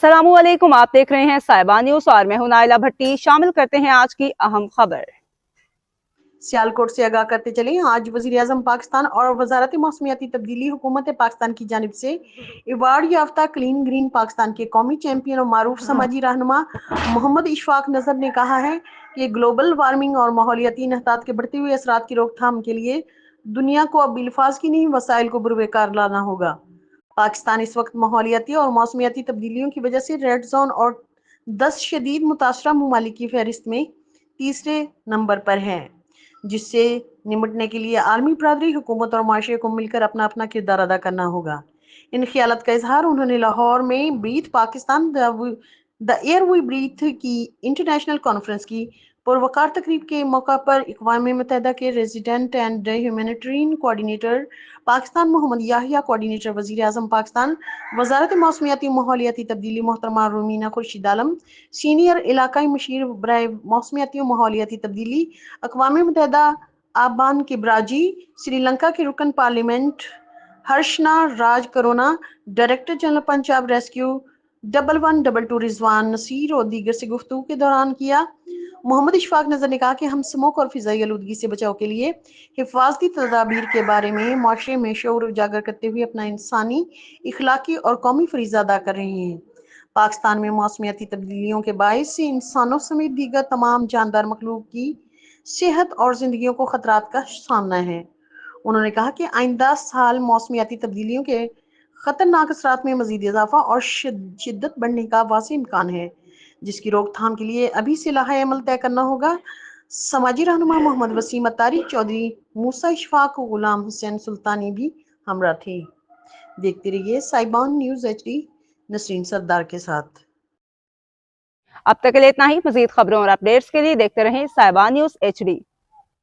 अस्सलाम वालेकुम, आप देख रहे हैं साहिबा न्यूज और मैं हूं नाइला भट्टी। शामिल करते हैं आज की अहम खबर। सियालकोट से आगाह करते चले, आज वजीर आजम पाकिस्तान और वजारत मौसमियाती तब्दीली हुकूमत पाकिस्तान की जानिब से अवार्ड याफ्ता क्लीन ग्रीन पाकिस्तान के कौमी चैंपियन और मारूफ समाजी रहनुमा मोहम्मद इशफाक नजर ने कहा है कि ग्लोबल वार्मिंग और माहौलियाती इन्हतात के बढ़ते हुए असरात की रोकथाम के लिए दुनिया को अब बिल्फाज की नहीं वसाइल को बुरवेकार लाना होगा। पाकिस्तान इस वक्त माहौलियाती और मौसमियाती तब्दीलियों की वजह से रेड जोन और 10 शदीद मुतासरा ममालिक की फहरिस्त में तीसरे नंबर पर है, जिससे निपटने के लिए आलमी बरादरी, हुकूमत और माशरे को मिलकर अपना अपना किरदार अदा करना होगा। इन ख्यालात का इजहार उन्होंने लाहौर में breathe Pakistan the air we breathe की इंटरनेशनल कॉन्फ्रेंस की पुरवकार तकरीब के मौका पर अक़वाम मुत्तहिदा के resident and humanitarian coordinator Pakistan Mohammad Yahya, coordinator वज़ीर आज़म पाकिस्तान वजारत मौसमियाती माहौलियाती तब्दीली मोहतरमा रूमीना खुर्शीद आलम, सीनियर इलाकाई मशीर बराए मौसमियाती और माहौलियाती तब्दीली अक़वाम मुत्तहिदा आबान किब्राजी, श्रीलंका के रुकन parliament Harshana Rajakaruna, director general Punjab rescue 1122 Rizwan Naseer और दीगर से गुफ्तगू के दौरान किया। मोहम्मद इशफाक नजर ने कहा कि हम स्मोक और फिजाई आलूदगी से बचाव के लिए हिफाजती तदाबीर के बारे में माशरे में शऊर उजागर करते हुए अपना इंसानी, इखलाकी और कौमी फरीज़ा अदा कर रहे हैं। पाकिस्तान में मौसमियाती तब्दीलियों के बायस से इंसानों समेत दीगर तमाम जानदार मखलूक की सेहत और जिंदगियों को खतरात का सामना है। उन्होंने कहा कि आइंदा साल मौसमियाती तब्दीलियों के खतरनाक असरात में मजीद इजाफा और शिद्दत बढ़ने का वाज़ेह इम्कान है, जिसकी रोकथाम के लिए अभी से लाहा अमल तय करना होगा। समाजी रहनुमा मोहम्मद वसीम अत्तारी, चौधरी मूसा इशफाक, गुलाम हुसैन सुल्तानी भी हमरा थे। देखते रहिए साहिबान न्यूज HD नसरीन सरदार के साथ। अब तक के लिए इतना ही। मजीद खबरों और अपडेट्स के लिए देखते रहें साहिबा न्यूज HD।